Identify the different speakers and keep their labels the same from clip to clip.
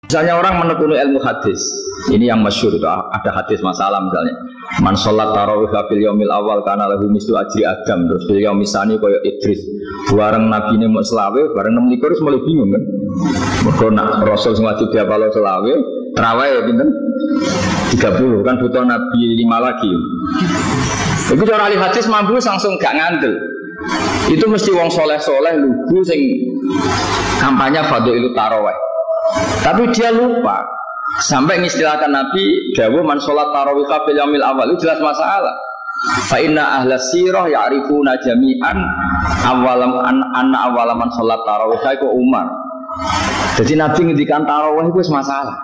Speaker 1: Misalnya orang menekuni ilmu hadis, ini yang masyhur itu ada hadis masalah misalnya. Man sholat tarawih fil yaumil awal kana lahu mislu ajri Adam, terus fil yaumis tsani kaya Idris. Bareng nabi ini mau selawe, bareng 6 terus mulai bingung kan. Mergo nak Rasul sing wajib diapalo selawe, tarawih ya pinten? 30 kan butuh nabi 5 lagi. Iku cara ahli hadis mampu langsung gak ngandel. Itu mesti wong soleh-soleh lugu sing kampanye fadhilul tarawih. Tapi dia lupa sampai mengistilahkan Nabi dawuh man sholat tarawih fil yaumil awal itu jelas masalah. Fa inna ahlas sirah ya'rifuna jami'an awalam anna awalaman sholat tarawih itu Umar. Jadi Nabi ngendikan tarawih itu masalah.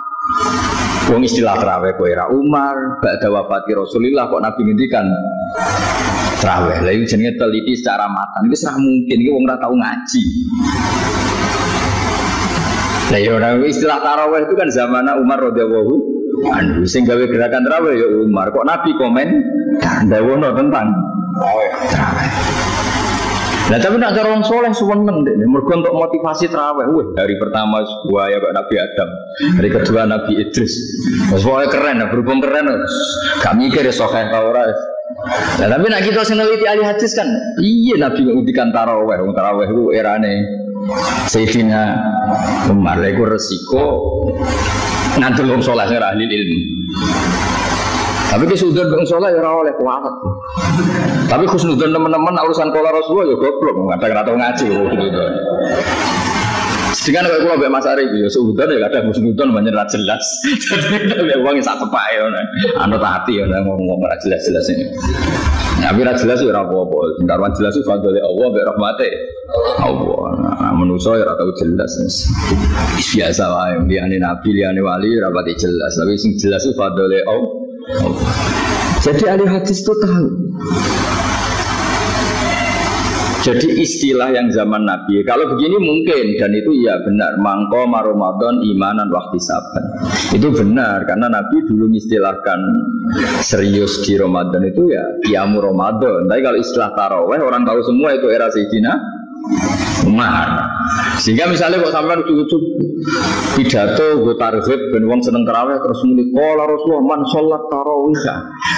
Speaker 1: Wong istilah tarawih kowe ra Umar, ba'da wafati Rasulillah kok Nabi ngendikan tarawih. Lah iki jenenge teliti secara matang. Iki ora mungkin iki wong ora tau ngaji. Nah, ya orang istilah tarawih itu kan zaman Umar radhiyallahu anhu. Sing gawe gerakan tarawih ya Umar. Kok Nabi komen ndawono tentang tarawih. Nah, tapi nak cara orang soleh seneng deh. Mergo untuk motivasi tarawih. Hari pertama gua ya Pak Nabi Adam. Hari kedua Nabi Idris. Soalnya keren, berhubung keren. Gak mikir ya sokeh ta ora. Nah, tapi nak kita sing neliti ahli hadis kan, iya Nabi ngendikan tarawih. Tarawih itu erane Sayyidina Umar. Iku resiko ngantul wong saleh ora ahli ilmu. Tapi kesudon wong saleh ora oleh kuat. Tapi khusnudon teman-teman urusan kala Rasulullah ya goblok, kadang-kadang tau ngaji gitu. Sedangkan kalau kula mbek Mas Arif ya sudon ya kadang khusnudon banyak ra jelas. Jadi wong sak tepake ana hati ya ngomong ra jelas-jelas ini. Tapi ra jelas ya ora apa-apa. Sing karuan jelas itu fadhole Allah mbek rahmate Allah. Manusa ya ora tau jelas. Biasa wae liyane nabi liyane wali ora pati jelas. Tapi sing jelas itu fadhole Allah. Jadi ahli hadis itu tahu. Jadi istilah yang zaman Nabi, kalau begini mungkin dan itu ya benar. Mangko Ramadan imanan wahtisaban. Itu benar karena Nabi dulu mengistilahkan serius di Ramadan itu ya qiyamu Ramadan. Tapi kalau istilah tarawih orang tahu semua itu era Sayyidina Umar. Sehingga misalnya kok sampai ujug-ujug pidato gue tarhib ben wong seneng tarawih terus muni qala Rasulullah man sholat tarawih.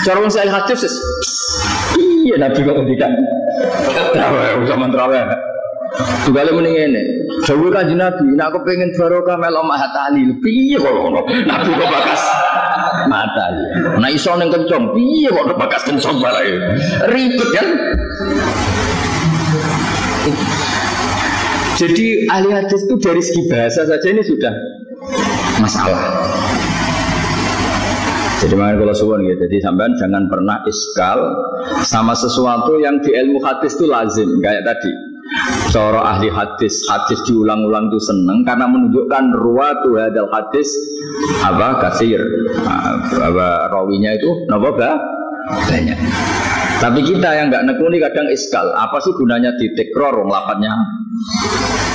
Speaker 1: Cara wong saya hadis iya Nabi kok ngendikan tarawih zaman tarawih. Tugale muni ngene, dawuh Kanjeng Nabi, nek aku pengen barokah mel omah tahlil. Piye kok ngono? Nabi kok bakas mata. Nek iso ning kencong, piye kok bakas kencong bae. Ribet kan? Jadi ahli hadis itu dari segi bahasa saja ini sudah masalah. Jadi makanya kalau suwon gitu, jadi sampean jangan pernah iskal sama sesuatu yang di ilmu hadis itu lazim kayak tadi. Cara ahli hadis diulang-ulang itu seneng karena menunjukkan ruwatu hadal hadis apa kasir, apa rawinya itu napa banyak. Tapi kita yang nggak nekuni kadang iskal. Apa sih gunanya ditekror lafadznya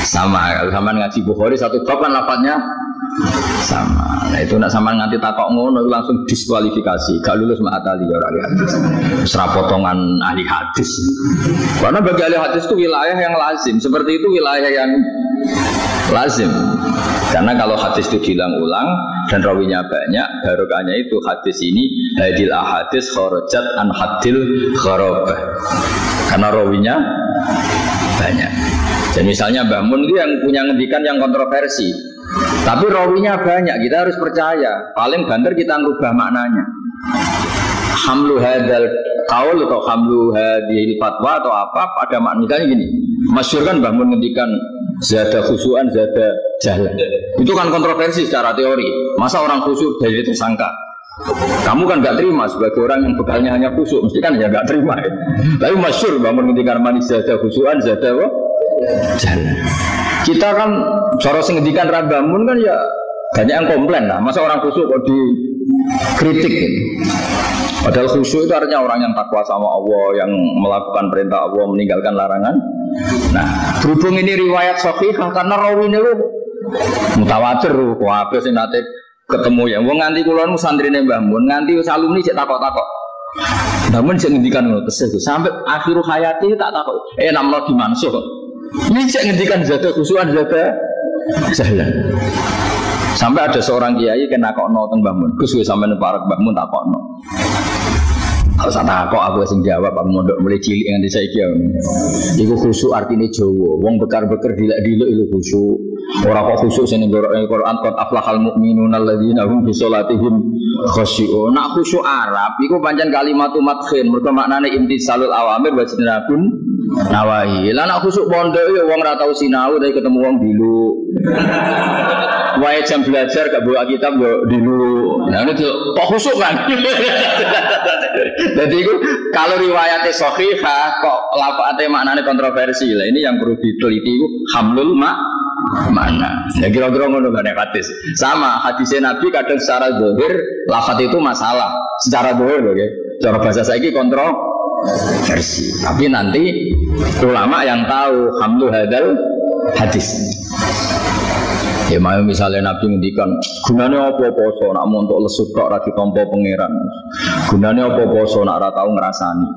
Speaker 1: sama? Kalau sama ngaji Bukhari satu bab kan lafadznya sama. Nah itu nak sama nganti takok ngono langsung diskualifikasi. Gak lulus ma'atali ya ahli hadis. Serap potongan ahli hadis. Karena bagi ahli hadis itu wilayah yang lazim. Seperti itu wilayah yang lazim. Karena kalau hadis itu diulang-ulang dan rawinya banyak, barokahnya itu hadis ini hadil ahadis kharajat an hadil gharabah. Karena rawinya banyak. Jadi misalnya Mbah Mun itu yang punya ngendikan yang kontroversi. Tapi rawinya banyak, kita harus percaya. Paling banter kita ngubah maknanya. Hamlu hadal qaul atau hamlu hadil fatwa atau apa pada makna misalnya gini. Masyhur kan Mbah Mun ngendikan zada khusyuan, zada jalan. Itu kan kontroversi secara teori. Masa orang khusyuk jadi tersangka? Kamu kan gak terima sebagai orang yang bekalnya hanya khusyuk. Mesti kan ya gak terima ya. Tapi masyhur bangun ketika manis zada khusyuan, zada jalan. Kita kan cara sing ngendikan Rabamun kan ya banyak yang komplain lah. Masa orang khusyuk kok dikritik gitu. Padahal khusyuk itu artinya orang yang takwa sama Allah, yang melakukan perintah Allah, meninggalkan larangan. Nah, berhubung ini riwayat sahihah karena rawi ini lu mutawatir lu, kabeh sing nate ketemu ya. Wong nganti kula nu santrine Mbah Mun, nganti alumni cek takok-takok. Mbah Mun cek ngendikan ngono tesih sampai akhir hayati tak takok. Namlo dimansuh. Ini cek ngendikan zada khusyuan zada jalan. Sampai ada seorang kiai kena kokno teng Mbah Mun. Gus wis sampean parek Mbah Mun takokno. Kalau saya takok aku sing jawab aku mondok mulai cilik nganti saiki. Iku khusyuk artine Jawa. Wong bekar-bekar dilek-dilek iku khusyuk. Ora kok khusyuk sing ning Quran qad aflahal mu'minuna alladzina hum fi sholatihim khashi'un. Nak khusyuk Arab iku pancen kalimatu madkhin, mergo maknane imtisalul awamir wa jinabun nawahi. Lah nak khusyuk pondok ya wong ora tau sinau tapi ketemu wong dilu. Wae jam belajar gak bawa kitab yo dilu. Nah itu kok khusyuk kan. Jadi itu kalau riwayatnya sahihah kok lafadznya maknanya kontroversi lah. Ini yang perlu diteliti itu hamlul makna. Ya kira-kira ngono kan hadis. Sama hadisnya Nabi kadang secara zahir lafadz itu masalah. Secara zahir oke. Cara bahasa saiki kontroversi. Tapi nanti ulama yang tahu hamlul hadal hadis. Ya mau misalnya Nabi ngendikan gunanya apa poso nak mau untuk lesuk kok ra ditampa pangeran. Gunanya apa poso nak ra tau ngrasani.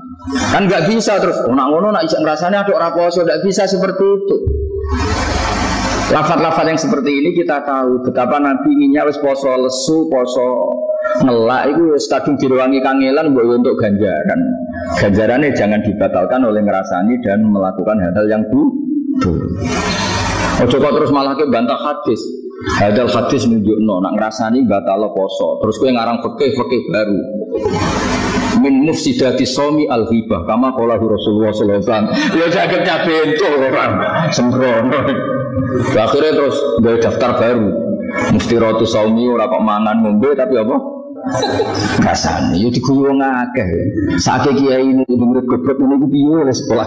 Speaker 1: Kan enggak bisa terus nak ngono nak isek ngrasani aduk ra poso enggak bisa seperti itu. Lafaz-lafaz yang seperti ini kita tahu betapa Nabi inginnya wis poso lesu, poso ngelak itu wis kadung direwangi kangelan mbok untuk ganjaran. Ganjarannya jangan dibatalkan oleh ngrasani dan melakukan hal-hal yang buruk. Ojo kok terus malah ke bantah hadis. Hadal hadis nunjukno nak ngrasani batal poso. Terus kowe ngarang fikih baru. Min mufsidati shaumi al-ghibah kama qala Rasulullah sallallahu alaihi wasallam. Ya jaget bento orang sembrono. Akhirnya terus gawe daftar baru. Muftiratu shaumi ora kok mangan ngombe tapi apa? Ngrasani yo diguyu wong akeh. Saiki kiai ini murid goblok niku piye wis sekolah.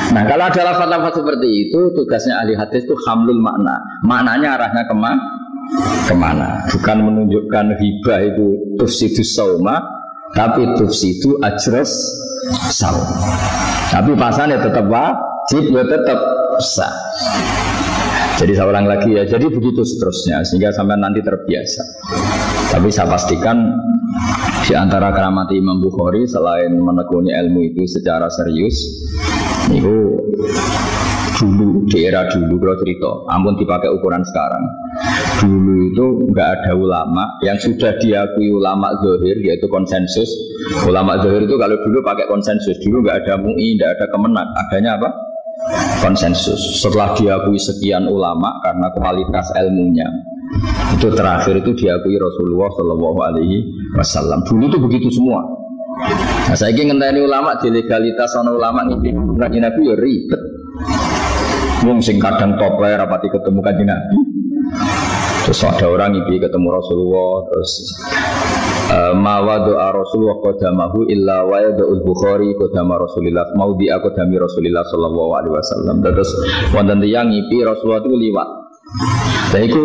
Speaker 1: Nah kalau ada lafaz-lafaz seperti itu tugasnya ahli hadis itu hamlul makna. Maknanya arahnya kemana? Bukan menunjukkan hibah itu tufsidus sauma, tapi tufsidu ajras saum. Tapi pasannya tetap wajib, ya tetap sah. Jadi seorang lagi ya, jadi begitu seterusnya sehingga sampai nanti terbiasa. Tapi saya pastikan di antara keramat Imam Bukhari selain menekuni ilmu itu secara serius, itu dulu di era dulu kalau cerita, ampun dipakai ukuran sekarang. Dulu itu nggak ada ulama yang sudah diakui ulama zahir yaitu konsensus. Ulama zahir itu kalau dulu pakai konsensus, dulu nggak ada MUI, nggak ada Kemenak, adanya apa? Konsensus. Setelah diakui sekian ulama karena kualitas ilmunya, itu terakhir itu diakui Rasulullah Shallallahu Alaihi Wasallam. Dulu itu begitu semua. Nah, saya ingin ngenteni ulama di legalitas ono ulama ini kanjeng Nabi ya ribet. Wong sing kadang toplay rapati ketemu kanjeng Nabi. Terus ada orang ini ketemu Rasulullah terus mawadu'a Rasulullah qadamahu illa wa yada'ul Bukhari qadama Rasulillah maudhi'a qadami Rasulillah sallallahu alaihi wasallam. Terus wonten tiyang ngipi Rasulullah itu liwat. Lah iku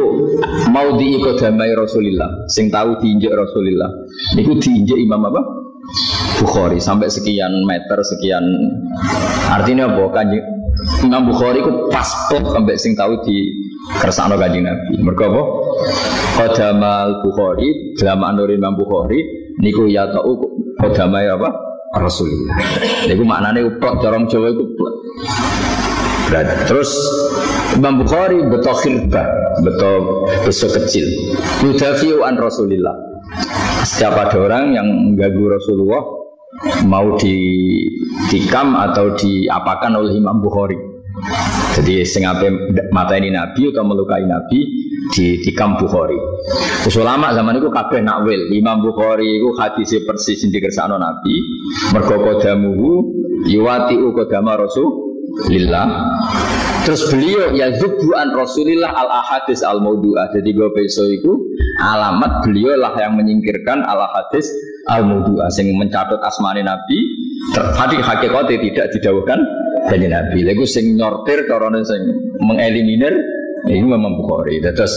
Speaker 1: maudhi'i qadamai Rasulillah sing tahu diinjek Rasulillah. Niku diinjek Imam apa? Bukhari sampai sekian meter sekian. Artinya apa? Kanjeng Imam Bukhari itu pas sampai sing tahu di kersane kanjeng Nabi. Mergo apa? Qadamal Bukhari, dalam anur Imam Bukhari niku ya tau qadamai apa? Rasulullah. Niku maknane uplek corong Jawa iku uplek. Berarti terus Imam Bukhari beto khirbah, beto besok kecil. Yudafiu an Rasulillah. Setiap ada orang yang mengganggu Rasulullah mau ditikam atau diapakan oleh Imam Bukhari. Jadi sing ape mateni Nabi atau melukai Nabi ditikam Bukhari. Terus ulama zaman itu kabeh nakwil. Imam Bukhari itu hadis persis sing dikersakno Nabi. Mergo qadamuhu yuwati'u qadama Rasulillah. Terus beliau ya zubuan Rasulillah al-ahadis al-maudu'ah. Jadi gue peso itu alamat beliau lah yang menyingkirkan al-ahadis al-maudu'ah sing mencatat asmane Nabi. Tadi hakikatnya tidak didhawuhkan dari Nabi. Lalu sing nyortir carane sing mengeliminir ini memang Bukhari. Terus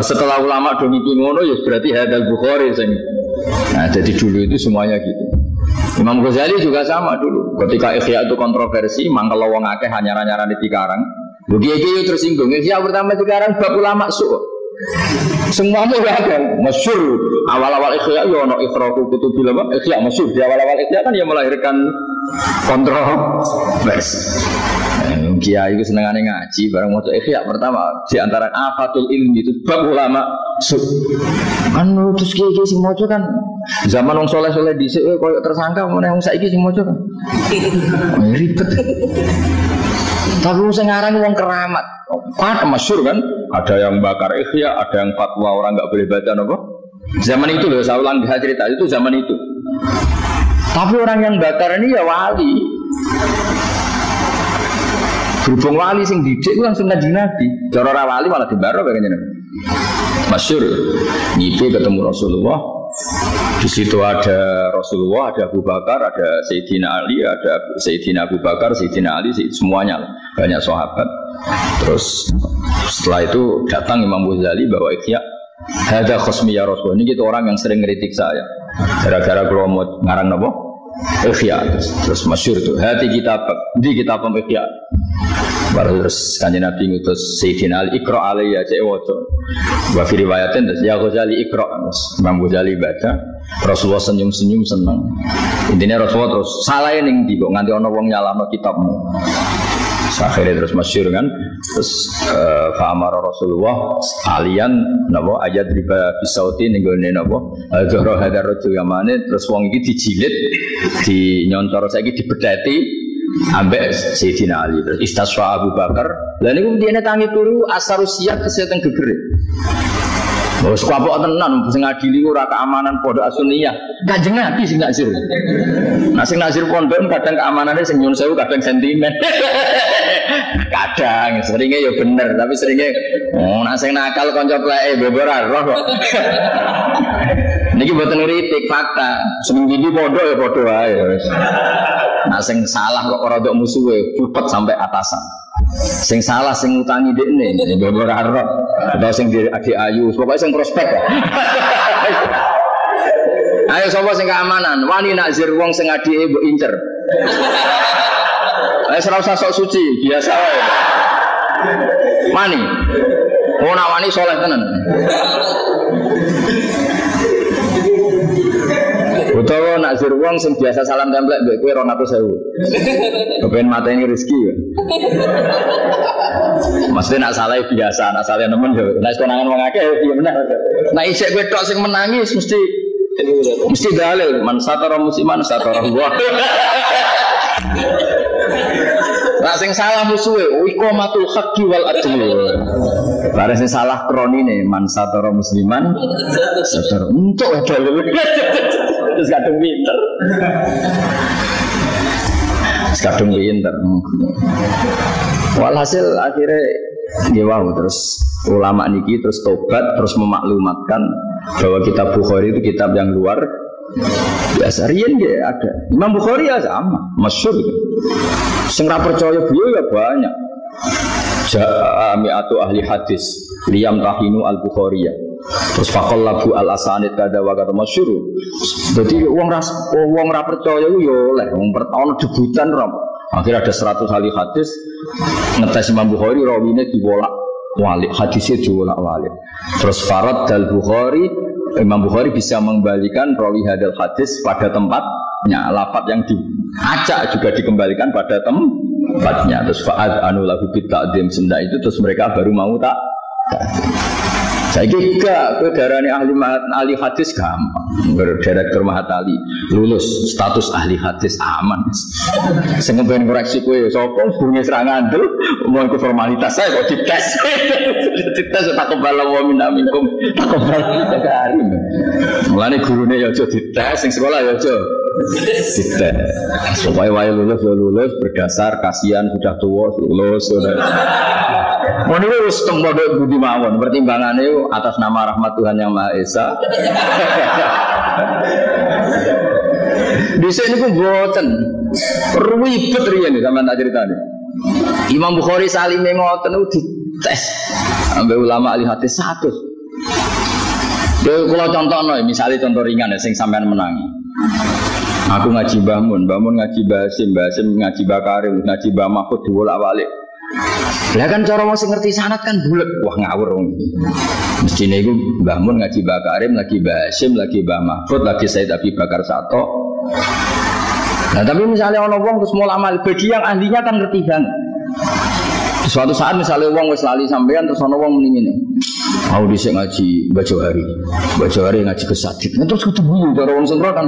Speaker 1: setelah ulama dong itu ngono ya berarti hadal Bukhari sing. Nah jadi dulu itu semuanya gitu. Imam Ghazali juga sama dulu. Ketika Ihya itu kontroversi, mangkel wong akeh anyar-anyaran di Cikarang. Dia tersinggung. Ihya pertama Cikarang bab ulama su. Semuanya ada. Masyhur. Awal-awal Ihya yo ono Iqra'u kutubil apa? Ihya masyhur. Di awal-awal Ihya kan yang melahirkan kontroversi. kiai itu senengane ngaji, bareng maca Ihya pertama di antara afatul ilmi itu bab ulama sub. Kan terus kiai sing maca kan zaman wong saleh-saleh dhisik koyo tersangka meneh wong saiki sing maca kan. Ribet. Tapi sing aran wong keramat. Kan masyhur kan, ada yang bakar Ihya, ada yang fatwa orang enggak boleh baca napa. Zaman itu loh, saya ulang cerita itu zaman itu. Tapi orang yang bakar ini ya wali. Berhubung wali sing didik langsung ngaji Nabi. Cara ora wali malah dibaro kayaknya. Masyhur. Ngipi ketemu Rasulullah. Di situ ada Rasulullah, ada Abu Bakar, ada Sayyidina Ali, ada Sayyidina Abu Bakar, Sayyidina Ali, semuanya banyak sahabat. Terus setelah itu datang Imam Ghazali bawa Ihya. Hada khosmi ya Rasul. Ini kita orang yang sering ngeritik saya. Gara-gara kalau mau ngarang apa? Ihya. Terus masyhur itu. Hati kitab di kitab Ihya. Baru terus kanjeng Nabi ngutus Sayyidina Ali Iqra alayya cek waca. Wa fi riwayatin terus ya Ghazali Iqra. Imam Ghazali baca, Rasulullah senyum-senyum seneng. Intinya Rasulullah terus salah ning ndi kok nganti ana wong nyalahno kitabmu. Akhirnya terus masyhur kan. Terus fa'amara Rasulullah alian napa ayat riba bisauti ning gone napa Zuhra hadar rajul yamane terus wong iki dijilid dinyontor saiki dibedheti ambek Sayyidina Ali. Istaswa Abu Bakar. Lah niku dene tangi turu asar usia kesehatan gegere. Wes kapok tenan sing ngadili ora keamanan pondok Asuniyah. Kanjeng Nabi sing nazir. Nah sing nazir pondok kadang keamanannya sing nyun sewu kadang sentimen. Kadang seringnya ya bener tapi seringnya nek sing nakal kanca pleke bobora roh kok. Niki mboten ngritik fakta. Seminggu iki pondok ya padha wae wis. Nah sing salah kok ora ndok musuhe pupet sampai atasan. Sing salah sing ngutangi dekne ora ora atau sing di adik ayu pokoke sing prospek. Ayo sapa sing keamanan wani nazir wong sing adike mbok incer. Ayo ora usah sok suci biasa wae. Mani ora wani saleh tenan. Utawa nazir wong sing biasa salam templek mbek kowe 200.000. Kepen mateni rezeki ya. Maksudnya nak salah biasa, nak salah nemen yo. Nek konangan wong akeh yo bener. Nek isik kowe tok sing menangis mesti dalil man satara musliman satara Allah. Lah sing salah musuhe iqamatul haqqi wal adl. Bare sing salah kronine man satara musliman satara entuk dalil. Terus kadung pinter. Kadung pinter. Walhasil akhirnya wow, terus ulama niki terus tobat terus memaklumatkan bahwa kitab Bukhari itu kitab yang luar biasa. Riyen nggih ada. Imam Bukhari ya sama, masyhur. Sing ra percaya beliau ya banyak. Jami'atu ahli hadis liyam tahinu al-Bukhariyah. Terus faqallabu al-asanid kada wa kata masyhur. Dadi wong ra percaya ku yo oleh wong ana debutan ora. Akhirnya ada 100 ahli hadis ngetes Imam Bukhari rawine dibolak-walik, hadisnya dibolak-walik. Terus farad dal Bukhari, Imam Bukhari bisa mengembalikan rawi hadal hadis pada tempatnya. Lafaz yang diacak juga dikembalikan pada tempatnya. Terus fa'ad anu lahu bita'dim senda itu terus mereka baru mau tak. Saya juga darahnya ahli hadis gampang. Direktur Mahatali lulus status ahli hadis aman. Saya ngepen koreksi kue sopong bunyi serangan tuh mau ke formalitas saya kok dites. Dites tak kebal wa minkum tak kebal hari. Mulane gurune ya aja dites, sing sekolah ya aja dites. Supaya wae lulus berdasar kasihan sudah tua lulus sudah. Mau nih wis tembok budi mawon pertimbangannya atas nama rahmat Tuhan yang Maha Esa. Di sini pun boten ribet riyen sampean tak critani. Imam Bukhari salime ngoten dites ambek ulama ahli hadis 100. Kalau contohno misalnya contoh ringan sing sampean menangi. Aku ngaji Mbah Mun ngaji Basim ngaji Bakarim, ngaji Mbah Mahfud dibolak-balik. Lah kan cara mesti ngerti sanad kan bulet. Wah ngawur wong iki. Mestine iku Mbah Mun ngaji Bakarim, lagi Basim, lagi Mbah Mahfud, lagi Said Abi Bakar Sato. Nah tapi misalnya ono wong terus mulai amal bagi yang ahlinya kan ngerti banget. Suatu saat misalnya wong wis lali sampean terus ana wong muni ngene. Mau dhisik ngaji Baca Hari ngaji kesadit. Terus kudu cara wong sentro kan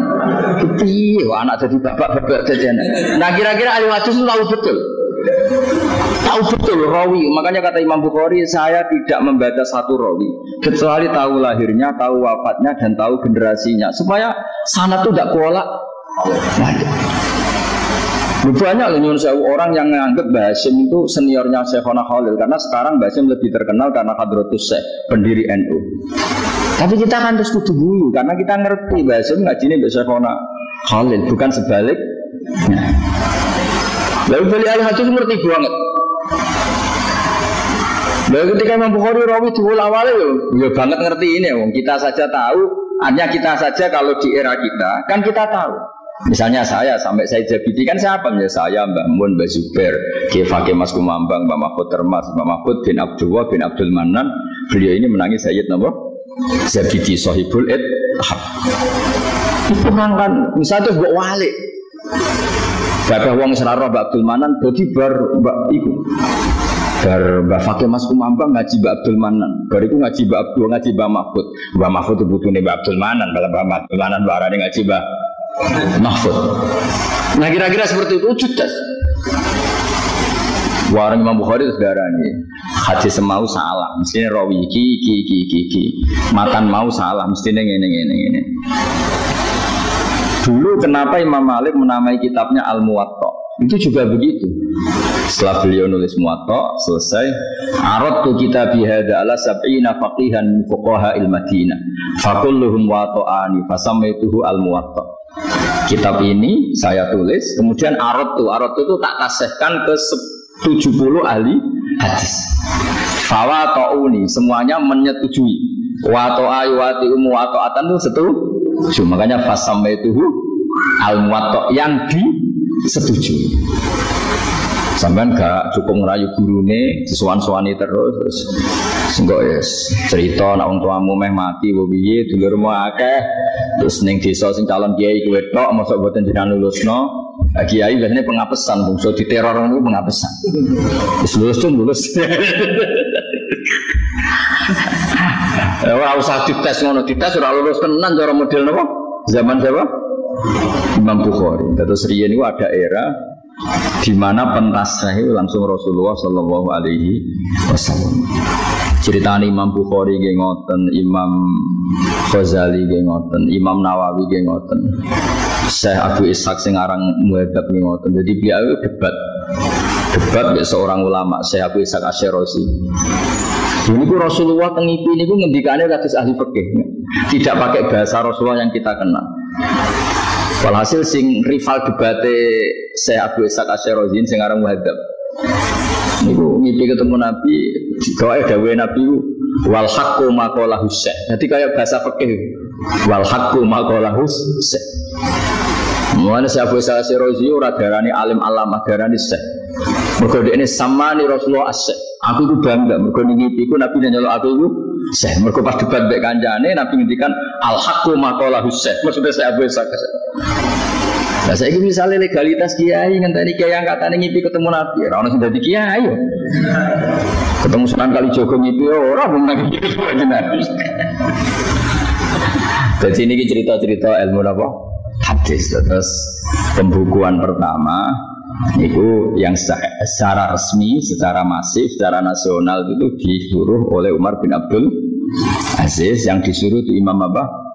Speaker 1: piye anak dadi bapak jajan. Nah kira-kira ahli hadis itu tahu betul rawi. Makanya kata Imam Bukhari, saya tidak membaca satu rawi kecuali tahu lahirnya, tahu wafatnya dan tahu generasinya supaya sanad itu tidak kuolak. Banyak nyuwun sewu orang yang menganggap Mbah Hasyim itu seniornya Syekhona Khalil karena sekarang Mbah Hasyim lebih terkenal karena Hadratus Syekh, pendiri NU. Tapi kita kan terus kudu dulu karena kita ngerti Mbah Hasyim ngajine mbek Syekhona Khalil, bukan sebaliknya. Lalu beli al-hadis ngerti banget. Lalu ketika Imam Bukhari rawi diwul awalnya ya banget ngerti ini wong kita saja tahu, hanya kita saja kalau di era kita kan kita tahu. Misalnya saya sampai saya Zabidi kan siapa? Ya saya Mbah Mun, Mbah Zubair, Kiai Fakih Mas Kumambang, Mbah Mahfud Termas, Mbah Mahfud bin Abdullah bin Abdul Manan. Beliau ini menangi Sayyid Napa? Zabidi Sahibul Ithaf. Itu kan misalnya itu buat wali. Gagah wong seraro Mbah Abdul Manan dadi bar Mbak iku. Bar Mbah Fakih Mas Kumambang ngaji Mbah Abdul Manan. Bar iku ngaji Mbah Abdul, ngaji Mbah Mahfud. Mbah Mahfud itu butune Mbah Abdul Manan, kalau Mbah Abdul Manan barane ngaji Mbah Mahfud. Nah kira-kira seperti itu judas. Warang Imam Bukhari itu saudara nih. Hadis mau salah, mestinya rawi iki. Matan mau salah, mestinya ngene. Dulu kenapa Imam Malik menamai kitabnya Al-Muwatta? Itu juga begitu. Setelah beliau nulis Muwatta selesai, aradtu kitabi hadza ala sab'ina faqihan min fuqaha al-Madinah. Fakulluhum wata'ani fasammaituhu Al-Muwatta. Kitab ini saya tulis, kemudian aradtu itu tak tasihkan ke 70 ahli hadis. Fawata'uni, semuanya menyetujui. Wata'a yuwati'u muwata'atan itu setuju. Makanya fasammaituhu Al-Muwatta yang disetujui. Sampean gak cukup ngerayu gurune, disuwan-suwani terus sengko ya cerita nek wong tuamu meh mati wo piye dulurmu akeh terus ning desa sing calon kiai kuwi tok mosok boten jenengan lulusno. Kiai biasanya pengapesan, bungsu diteror niku pengapesan. Wis lulus. Ora usah dites ngono, dites ora lulus tenan cara model napa? Zaman siapa? Imam Bukhari. Terus riyen niku ada era di mana pentasnya itu langsung Rasulullah Shallallahu Alaihi Wasallam. Ceritanya Imam Bukhari nggih ngoten, Imam Ghazali nggih ngoten, Imam Nawawi nggih ngoten, Syekh Abu Ishaq sing aran Muhadzab nggih ngoten. Jadi dia debat dengan seorang ulama, Syekh Abu Ishaq Asy-Syirazi. Ini ku Rasulullah tengipi ini ku ngendikane kados ahli fikih, tidak pakai bahasa Rasulullah yang kita kenal. Walhasil sing rival debate Syekh Abu Ishaq Asy-Syirazi sing aran Muhadzab. Niku ngipi ketemu Nabi, dikoe dawuhe Nabi wal haqqu ma qalahu Syekh. Jadi kayak bahasa fikih. Wal haqqu ma qalahu Syekh. Mulane Syekh Abu Ishaq Asy-Syirazi ora darani alim alama, darani Syekh. Mergo dekne samani Rasulullah Syekh. Aku ku bangga mergo ngipi ku Nabi nyeluk aku iku Syekh. Mergo pas debat mbek kancane Nabi ngendikan al haqqu ma qalahu Syekh. Maksudnya Syekh Abu Ishaq. Nah saya ini misalnya legalitas kiai ngenteni kiai angkatan ngipi ketemu Nabi, ora ono sing dadi kiai yo. Ketemu Sunan Kalijaga ngipi ora mung nang ngipi Nabi. Jadi ini cerita-cerita ilmu apa? Hadis. Terus pembukuan pertama itu yang secara resmi, secara masif, secara nasional itu disuruh oleh Umar bin Abdul Aziz, yang disuruh itu Imam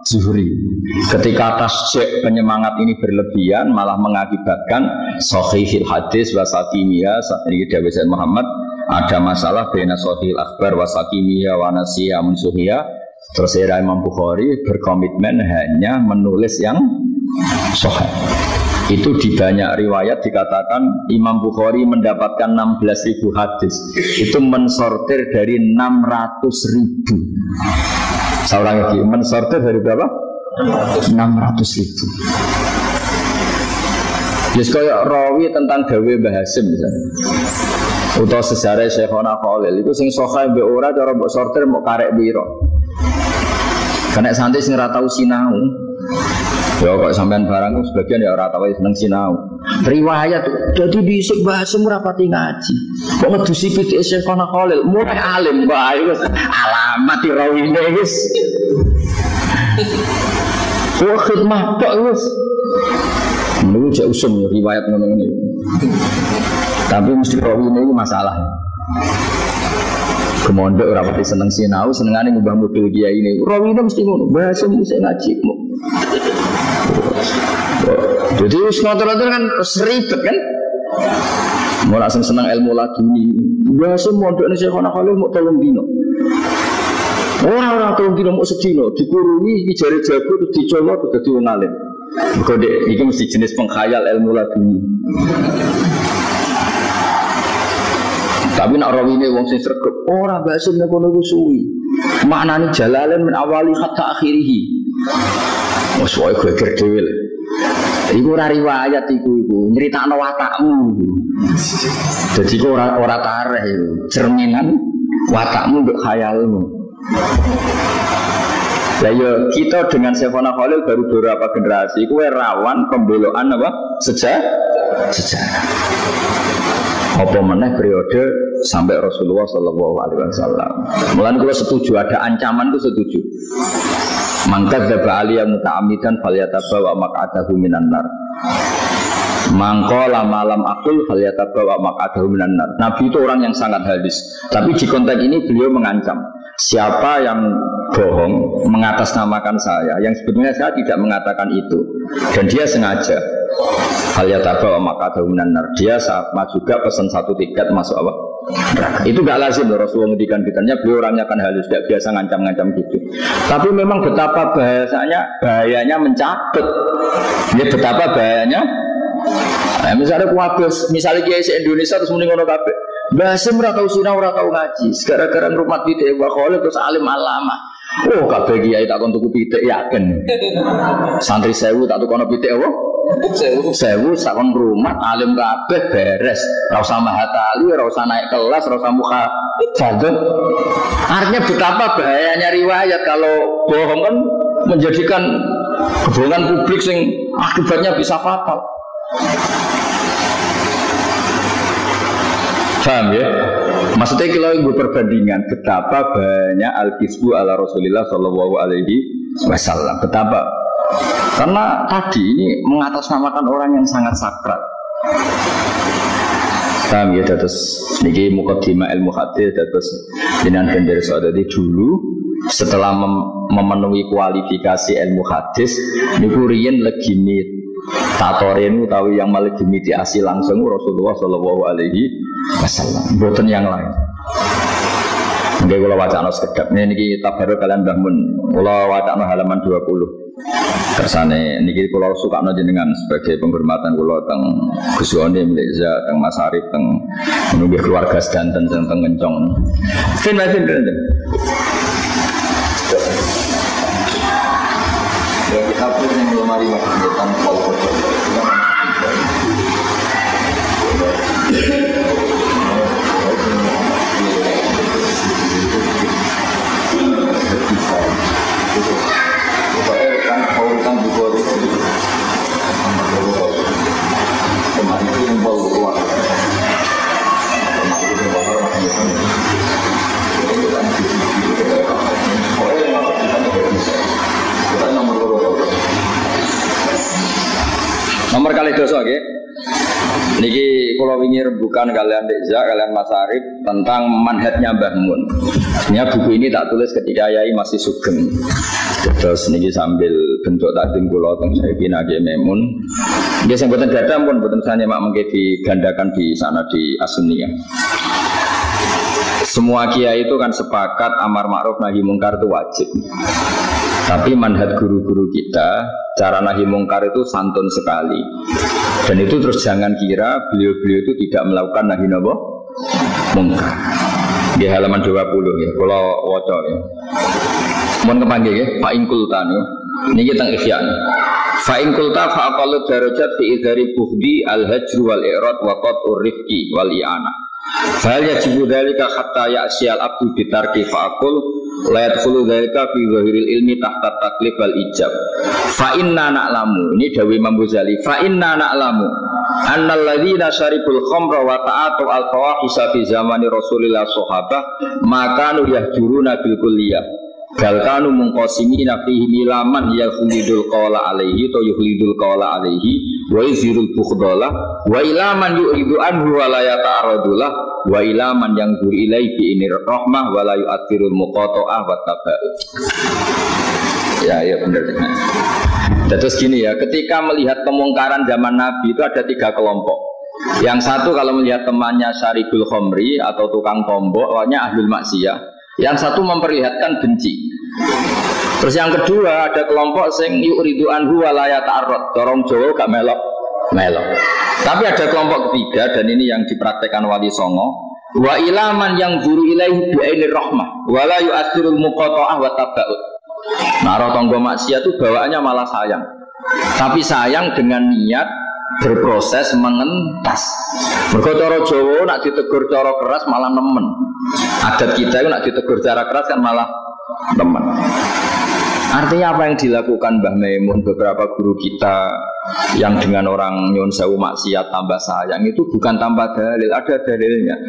Speaker 1: Zuhri. Ketika tasjik penyemangat ini berlebihan malah mengakibatkan sahihil hadis wa sakimiyah. Ini dawuh Sayyid Muhammad ada masalah baina sahihil akhbar wa sakimiyah wa nasiyah munsuhiyah. Terus Imam Bukhari berkomitmen hanya menulis yang sahih. Itu di banyak riwayat dikatakan Imam Bukhari mendapatkan 16.000 hadis. Itu mensortir dari 600.000. Seorang lagi mensortir dari berapa? 600.000. Yes, kayak rawi tentang gawe Mbah Hasyim misalnya. Utawa sejarah Syekhona Khalil itu sing sahih mbek ora cara mbok sortir mbok karek piro. Karena santai sing ora tau sinau. Ya kok sampean barang sebagian ya ora tahu seneng sinau. Riwayat dadi dhisik bahasa murapati ngaji. Kok ngedusi pitik Syekhona Khalil, mulai alim bae wis alamat rawine wis. Kok khidmah tok wis. Niku jek usum riwayat ngono-ngono. Tapi mesti rawine iku masalah. Kemondok ora pati seneng sinau, senengane ngubah model kiai ini. Rawine mesti ngono, bahasa mesti ngaji. Jadi ngotor-ngotor kan seribet kan. Mau langsung senang ilmu laduni. Biasa mondok ini Syekhona Khalil mau 3 dino. Orang 3 dino mau sedino. Dikurungi, dijari jago, terus dicolok, terus jadi wong alim. Kode ini mesti jenis pengkhayal ilmu laduni. Tapi nak rawine wong sing sregep. Ora bahasa nek kono ku suwi. Maknane jalalen min awali hatta akhirih. Wes wae geger dhewe. Iku ora riwayat iku nyritakno watakmu. Dadi iku ora tareh iku, cerminan watakmu mbek khayalmu. Lah yo kita dengan Syekhona Khalil baru beberapa generasi iku rawan pembelokan apa? Sejarah. Apa meneh periode sampai Rasulullah sallallahu alaihi wasallam. Mulane kula setuju ada ancaman itu setuju. Mangkat dzaba aliya muta'ammidan falyatabawa maq'adahu minan nar. Mangqala malam aqul falyatabawa maq'adahu minan nar. Nabi itu orang yang sangat hadis. Tapi di konteks ini beliau mengancam, siapa yang bohong mengatasnamakan saya, yang sebetulnya saya tidak mengatakan itu, dan dia sengaja, falyatabawa maq'adahu minan nar. Dia sama juga pesan 1 tiket masuk apa? Itu gak lazim loh Rasulullah mendikan kitanya. Beliau orangnya kan halus, tidak biasa ngancam-ngancam gitu. Tapi memang betapa bahayanya mencabut. Ini betapa bahayanya. Misalnya kuabes, misalnya kiai Indonesia terus mending ngono kabeh. Bahasa ora tau sinau, ora tau ngaji. Gara-gara ngrumat pitik Mbah Khalil terus alim alama. Oh kabeh kiai tak kon tuku pitik yakin. Santri 1000 tak tukono pitik apa? 1000 sakon rumah alim kabeh beres, ora usah mahatali, ora usah naik kelas, ora usah muka jadon. Artinya betapa bahayanya riwayat kalau bohong kan menjadikan kebohongan publik sing akibatnya bisa fatal. Paham ya? Maksudnya kalau ibu perbandingan betapa banyak al-kisbu ala Rasulullah sallallahu alaihi wasallam. Betapa? Karena tadi ini mengatasnamakan orang yang sangat sakral. Paham ya? Terus niki muqaddimah ilmu hadis terus jenengan bendera saudari dulu setelah memenuhi kualifikasi ilmu hadis niku riyen legimit tatoren utawi yang melegimitiasi langsung Rasulullah sallallahu alaihi wasallam, boten yang lain. Nggih kula wacana sekedap niki tabaruk kalian Mbah Mun. Kula wacana halaman 20. Kersane niki kula sukakno jenengan sebagai penghormatan kula teng Gus Yone milik Za teng Mas Arif teng nggih keluarga sedanten teng Ngencong. Fin. Ya kita pun yang belum mari makan pol. Nomor kali dosa nggih. Niki kula wingi rembukan kalian Deza, kalian Mas Arif tentang manhajnya Mbah Mun. Sebenarnya buku ini tak tulis ketika Yai masih sugeng. Terus niki sambil bentuk takdim kula teng Sayyidina Kiai Maimun. Nggih sing boten gadah pun boten sane mak mengke digandakan di sana di Asuniyah. Semua kiai itu kan sepakat amar ma'ruf nahi mungkar itu wajib. Tapi manhaj guru-guru kita, cara nahi mungkar itu santun sekali. Dan itu terus jangan kira beliau-beliau itu tidak melakukan nahi mungkar. Di halaman 20 ya, kalau waca ya. Mohon kepanggil ya, fa'in kultan ya. Ini kita ikhyan. Fa'in kulta fa'aqallu darajat fi idhari buhdi al-hajru wal-i'rad wa qat'ur rifqi wal-i'anah. Fahal yajibu dhalika hatta ya'siyal abdu bitarki fa'akul la yadkhulu dzalika fi zahiril ilmi tahta taklif wal ijab. Fa inna na'lamu, ini dawuh Imam Ghazali, fa inna na'lamu annal ladzina syaribul khamra wa ta'atu al fawahisha fi zamani Rasulillah sahabah maka nu yahjuruna bil kulliyah bal kanu munqasimina fihi milaman yahulidul qawla alaihi to yuhlidul qawla alaihi wa yuzirul bukhdala wa ilaman yu'idu anhu wa la yata'aradulah wa ilaman yang zuri ilaihi bi inir rahmah wa la yu'athirul muqata'ah wa taba'ud. Ya benar. Terus gini ya, ketika melihat kemungkaran zaman Nabi itu ada 3 kelompok. Yang satu kalau melihat temannya syaribul khamri atau tukang tombok, awalnya ahlul maksiyah. Yang satu memperlihatkan benci. Terus yang kedua ada kelompok sing yuridu anhu wa la yata'arrad, dorong Jawa gak melok. Tapi ada kelompok ketiga dan ini yang dipraktekkan Wali Songo, wa ilaman yang zuru ilaihi bi ainir rahmah wa la yu'athirul muqata'ah wa taba'ud. Naro tonggo maksiat itu bawaannya malah sayang. Tapi sayang dengan niat berproses mengentas. Mergo cara Jawa nak ditegur cara keras malah nemen. Adat kita itu nak ditegur cara keras kan malah nemen. Artinya apa yang dilakukan Mbah Maimun, beberapa guru kita yang dengan orang nyun sewu maksiat tambah sayang itu bukan tambah dalil, ada dalilnya.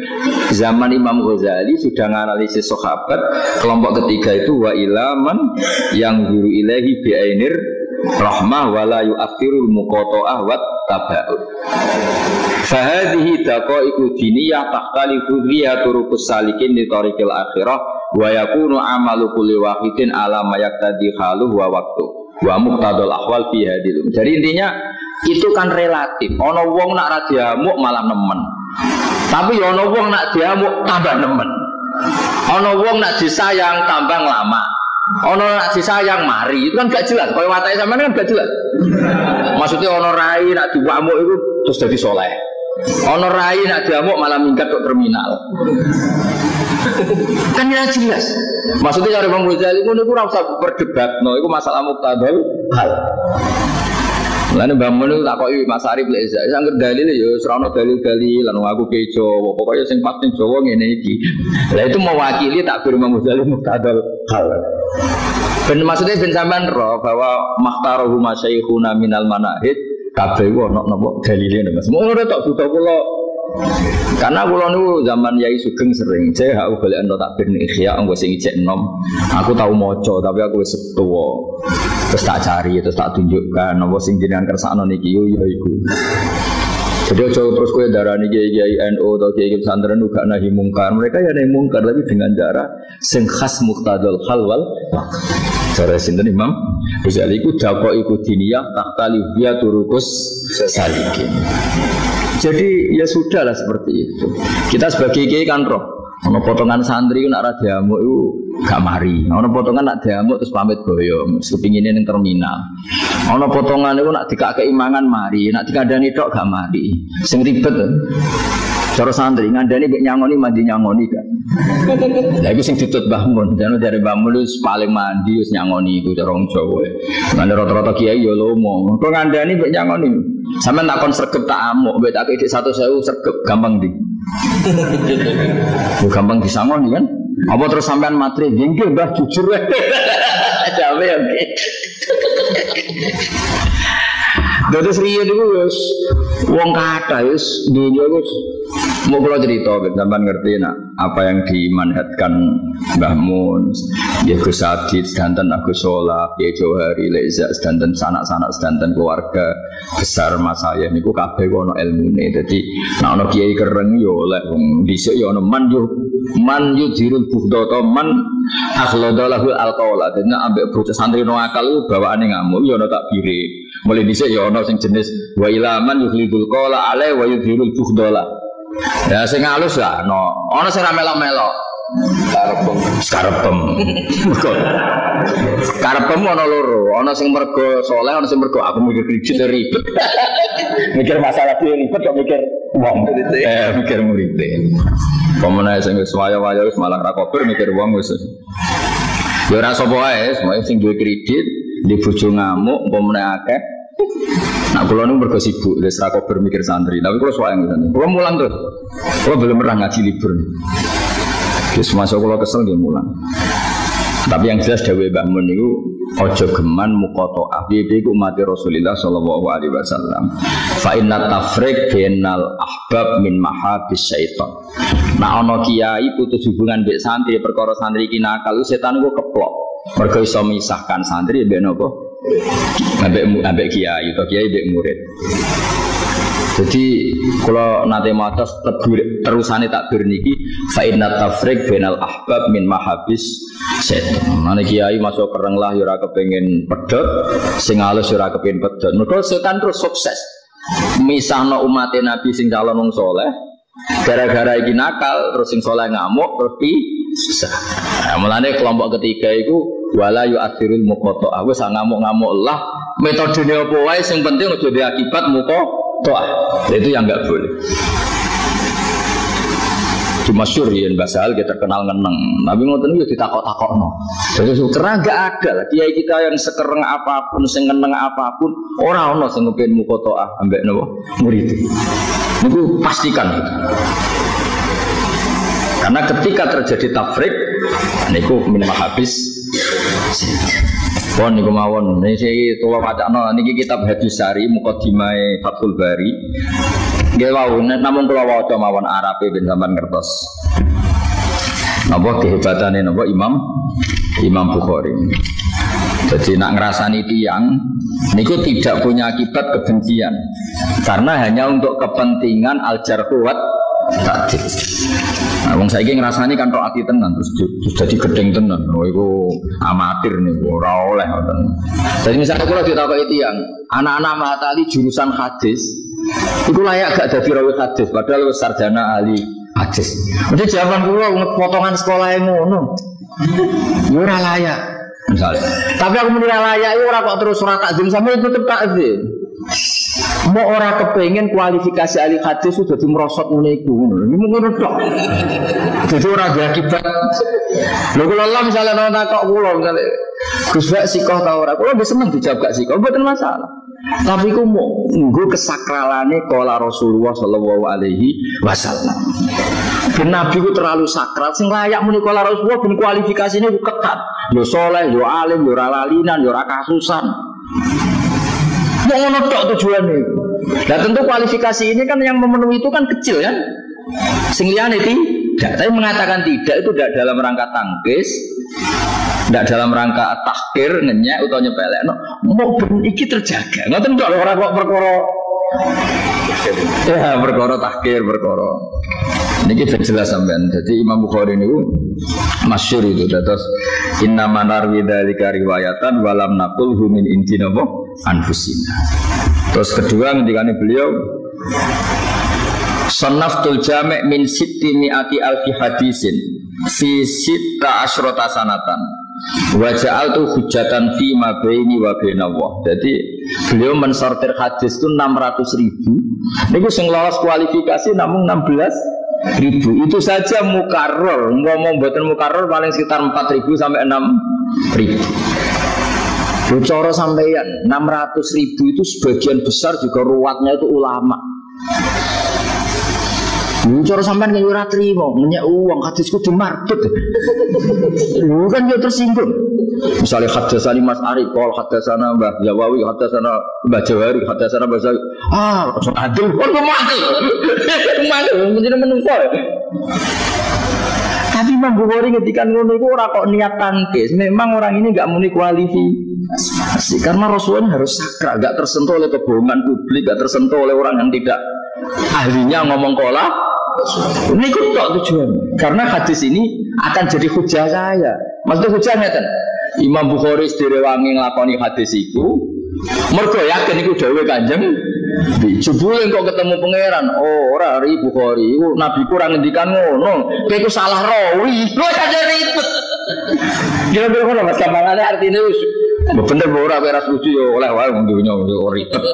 Speaker 1: Zaman Imam Ghazali sudah menganalisis sahabat, kelompok ketiga itu wa ilaman yang zuru ilaihi bi ainir rahmah wa la yu'athirul muqata'ah wa taba'ud. Fa hadhihi daqaiqu diniyah takhtalifu fiha turuqus salikin li tariqil akhirah wa yakunu amalu kulli wahidin ala ma yaqtadi haluhu wa waqtu wa muqtadal ahwal fi hadil. Jadi intinya itu kan relatif. Ana wong nak ra diamuk malah nemen. Tapi ana wong nak diamuk tambah nemen. Ana wong nak disayang tambah lama. Ono nak disayang mari, itu kan gak jelas. Kalau watake sampean kan gak jelas. Maksudnya ono rai nak diwamuk itu terus jadi soleh. Ono rai nak diamuk malah minggat ke terminal. Kan ya jelas. Maksudnya cara Imam Ghazali itu ora usah berdebat, no, itu masalah muqtadal hal. Lan Mbah Mun takoki Mas Arif lek sanget dalil ya ora ono dalil-dalil lan aku ke Jawa. Pokoke sing pas ning Jawa ngene iki. Lah itu mewakili takbir Imam Ghazali muqtadal hal. Ben maksudnya ben sampean ro bahwa makhtaruhu masyayikhuna minal manahid kabeh ono napa dalile Mas. Mun ora tok buta kula. Karena kula niku zaman Yai Sugeng sering saya aku golek entuk takbir ning Ikhya engko sing ijek enom. Aku tahu maca tapi aku wis tuwa. Terus tak cari terus tak tunjukkan napa sing jenengan kersakno niki yo ya iku. Jadi terus kowe darani kiai NU atau kiai pesantren uga nahi mungkar. Mereka ya nahi mungkar tapi dengan cara sing khas muqtadal hal wal cara sinten Imam Ghazali iku daqo iku diniyah takhtali biya turukus salikin. Jadi ya sudahlah seperti itu. Kita sebagai kiai kan roh. Ono potongan santri ku nak ra diamuk iku gak mari. Ono potongan nak diamuk terus pamit boyo, kepingine ning terminal. Ono potongan iku nak dikakei mangan mari, nak dikandani tok gak mari. Sing ribet. Cara santri ngandani mek nyangoni mandi nyangoni kan. Lah iku sing ditut Mbah Mun, jane dari Mbah Mun wis paling mandi wis nyangoni iku cara wong Jawa. Lan rata-rata kiai ya lomo. Kok ngandani mek nyangoni. Sampeyan tak kon sregep tak amuk, mbek tak kei 100.000 sregep gampang ndi. Gampang disangoni kan? Apa terus sampean matri nggih Mbah jujur wae. Jawe oke. Terus riyen niku wis wong kathah wis dunya wis mau kula cerita sampean ngerti nak apa yang dimanhatkan Mbah Mun, ya Gus Adit sedanten Agus Solah, ya Johari Leza sedanten sanak-sanak sedanten keluarga besar Mas saya niku kabeh ono ilmune. Dadi nek ana kiai kereng yo oleh wong dhisik yo ono man yudhirul buhdata man akhladalahu alqaula. Dadi nek ambek bocah santri no akal bawaane ngamuk yo ono takbire. Mulai dhisik yo ono sing jenis wa ilaman yuhlidul qala alai wa yudhirul buhdala. Ya sing halus lah ono sing ra melok-melok. Karepem. Karepem ono loro, ono sing mergo saleh, ono sing mergo aku mikir kredit ribet. Mikir masalah ribet kok mikir wong. Mikir murite. Pemene sing wis waya-waya wis malah ra kober mikir wong wis. Ya ora sapa wae, semono sing duwe kredit, di bojo ngamuk, pemene akeh. Nah, kalau nu mergo sibuk, wis ra kober mikir santri. Tapi kalau soal ngene, kalau mulang terus. Kalau belum pernah ngaji libur. Wis masuk kalau kesel dia mulang. Tapi yang jelas dawuh Mbah Mun niku aja geman muqatha'ah. Piye iku umat Rasulullah sallallahu alaihi wasallam. Fa inna tafriq bainal ahbab min mahabis syaitan. Nah ana kiai putus hubungan mbek santri perkara santri iki nakal setan iku keplok. Mergo iso misahkan santri mbek napa? Ambek kiai atau kiai mbek murid. Jadi kalau nanti maca terusane takbir niki fa inna tafriq bainal ahbab min mahabis setan. Nane kiai masuk kereng lah ya ora kepengin pedhot, sing alus ya ora kepengin pedhot. Mergo setan terus sukses misahno umat Nabi sing calon wong saleh. Gara-gara iki nakal terus sing saleh ngamuk terus pisah. Nah, mulane kelompok ketiga iku wala yu'athirul muqatha'ah. Wis ngamuk-ngamuk lah metodene apa wae sing penting aja duwe akibat muqatha'ah. Itu yang enggak boleh. Cuma syurian basal kita terkenal ngeneng. Tapi ngoten iki ditakok-takokno. Jadi karena enggak ada lah kiai kita yang sekereng apapun, sing ngeneng apapun, ora ono sing kepengin muqatha'ah ambek napa murid. Niku pastikan itu. Karena ketika terjadi tafrik, niku min mahabis. Pon niku mawon, niki kula wacana niki kitab Hadis Sari Muqaddimah Fathul Bari. Nggih wau namun kula waca mawon Arabe ben sampean ngertos. Napa kehebatane napa Imam Bukhari. Jadi nak ngerasani tiyang niku tidak punya akibat kebencian. Karena hanya untuk kepentingan al-jarhu wa ta'dil. Nah, wong saiki ngrasani kan tok ati tenan terus jadi gedeng tenan. Oh iku amatir niku ora oleh ngoten. Jadi misalnya kula ditakoki tiyang, anak-anak matali jurusan hadis iku layak gak dadi rawi hadis padahal wis sarjana ahli hadis. Mesti jawaban kula potongan sekolah ngono. Ya ora layak misalnya. Tapi aku muni layak iku ora kok terus ora takzim sampe tetep takzim. Mau orang kepengen kualifikasi ahli hadis sudah dimerosot menaiku, ini mungkin tok. Jadi orang berakibat. Lo kalau Allah misalnya nonton kok pulau misalnya, Gus Bak sikoh tau orang, kalau bisa seneng dijawab gak sikoh, bukan masalah. Tapi aku mau nunggu kesakralannya kala Rasulullah Sallallahu Alaihi Wasallam. Ben Nabi ku terlalu sakral, sing layak muni kala Rasulullah ben kualifikasinya ku ketat. Yo soleh, yo alim, yo ralalinan, yo rakasusan. Mau ngono tok tujuannya. Nah tentu kualifikasi ini kan yang memenuhi itu kan kecil kan. Sing liyane tidak, tapi mengatakan tidak itu tidak dalam rangka tangkis, tidak dalam rangka tahkir, ngenyek atau nyepelekno. Mau iki terjaga. Ngoten tok ora kok perkara. Ya perkara tahkir, perkara. Niki jelas sampean. Jadi Imam Bukhari niku masyhur itu terus inna manarwi dzalika riwayatan walam naqul min indina anfusina. Terus kedua ketika beliau Sanaftul jami' min sitti mi'ati alfi hadisin fi sitta asyrota sanatan wa ja'altu hujjatan fi ma baini wa bainallah. Jadi beliau mensortir hadis itu 600.000. Niku sing lolos kualifikasi namun 16.000. Itu saja mukarrar. Ngomong mboten mukarrar paling sekitar 4.000 sampai 6.000. Bicara sampeyan 600.000 itu sebagian besar juga ruwatnya itu ulama. Bicara sampeyan yang ora trimo, ngenyek uang hadisku dimarbet. Lu kan dia tersinggung. Misalnya hadasani Mas Ari, kol hadasana Mbah Jawawi, hadasana Mbah Jawari, hadasana Mbah Jawawi. Langsung adil, kok mati. Mati, menjadi menungso. Tapi Imam Bukhari ketika ngono iku ora kok niat tangkis. Memang orang ini enggak muni kualifikasi. Karena Rasulullah harus sakral, enggak tersentuh oleh kebohongan publik, enggak tersentuh oleh orang yang tidak ahlinya ngomong kola. Ini kok tujuan. Karena hadis ini akan jadi hujah saya. Maksudnya hujahnya kan Imam Bukhari direwangi nglakoni hadis iku mergo yakin iku dawuh Kanjeng jebule kok ketemu pangeran. Oh, ora ri Bukhari iku nabi kurang ngendikan ngono. Kowe iku salah rawi. Lho aja ribet. Kira-kira ngono Mas Kamangane artine wis bener ora ora setuju yo oleh wae wong dunya yo ribet.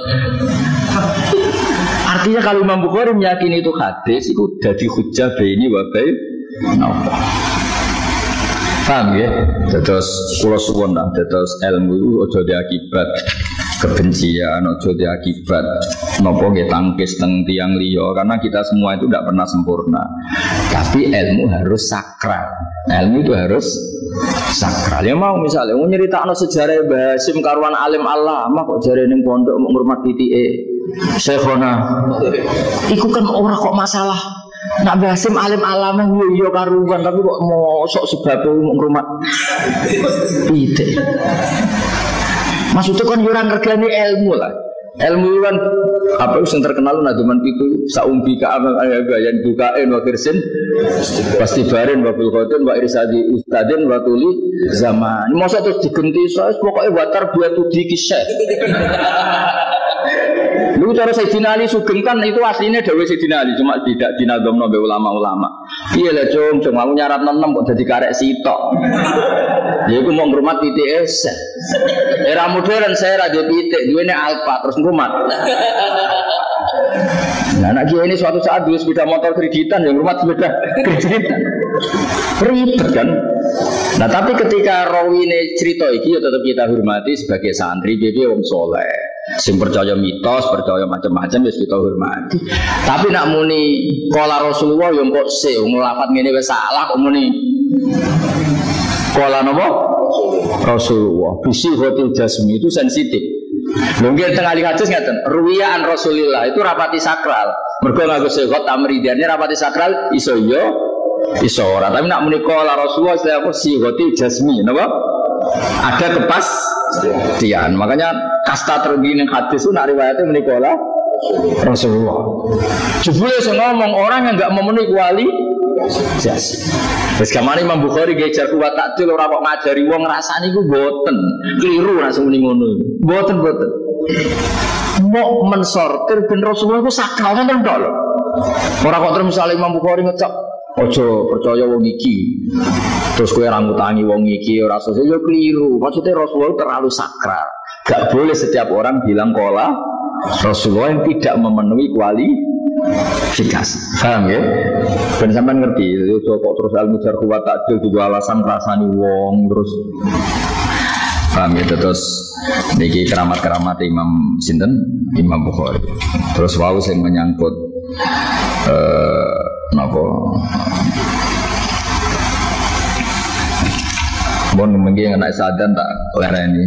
Speaker 1: Artinya kalau Imam Bukhari meyakini itu hadis itu jadi hujjah baini wa bainallah. Paham ya? Terus kula suwun lah, terus ilmu itu aja diakibat kebencian, aja diakibat napa nggih tangkis teng tiyang liya karena kita semua itu tidak pernah sempurna. Tapi ilmu harus sakral. Ilmu itu harus sakral. Ya mau misalnya mau nyeritakno sejarah Mbah Hasyim karuan alim alama kok jare ning pondok mau ngurmat titike Syekhona. Iku kan ora kok masalah. Nak Mbah Hasyim alim alama yo karuan tapi kok mosok sebab mau ngurmat titik. Maksudnya kan orang regani ilmu lah. Ilmu kan apa yang terkenal naduman itu saumbi ka amal ayaga yang dukain wa kirsin pasti barin wa bil khotin wa irsadi ustadin wa tuli zaman. Masa terus digenti saya pokoknya watar buat dikisah. Lu cara Sayyidina Ali Sugeng kan itu aslinya dawuh Sayyidina Ali cuma tidak dinadhamno be ulama-ulama. Iya lah cung aku nyarat 6 kok dadi karek sitok. Ya iku mau ngrumat titik es. Era modern saya ra duwe titik, duwene alfa terus ngrumat. Nah anak kiai ini suatu saat duwe sepeda motor kreditan yang ngrumat sepeda kreditan. Ribet kan? Nah tapi ketika rawine cerita iki ya tetap kita hormati sebagai santri piye wong saleh. Sing percaya mitos, percaya macam-macam wis kita hormati. Tapi nak muni qala Rasulullah yo kok sik nglafat ngene wis salah kok muni. Qala napa? Rasulullah. Bisi hotil jasmi itu sensitif. Mungkin tengah hadis ngaten, ruwiyaan Rasulillah itu rapati sakral. Mergo nganggo segot tamridiane rapati sakral iso yo iso ora. Tapi nak muni qala Rasulullah istilah apa si hotil jasmi napa? Ada kepastian. Makanya kasta tertinggi hadis itu nak riwayatnya menikola Rasulullah. Jebule sing ngomong orang yang enggak memenuhi kualitas. Wis kamane Imam Bukhari gejar kuat takdil ora kok ngajari wong ngrasani iku mboten. Keliru nek muni ngono. Mboten. Mau mensortir ben Rasulullah iku sakral ngoten tok lho. Ora kok terus misale Imam Bukhari ngecek ojo percaya wong iki. Terus kowe ora ngutangi wong iki ora sesuk yo keliru. Maksudnya Rasulullah terlalu sakral. Gak boleh setiap orang bilang qala Rasulullah yang tidak memenuhi kualitas. Paham ya? Ben sampean ngerti itu kok terus ilmu jar kuat takdil juga alasan rasani wong terus. Paham ya terus niki keramat-keramat Imam sinten? Imam Bukhari. Terus wau sing menyangkut napa Bon mungkin anak sadan tak lereni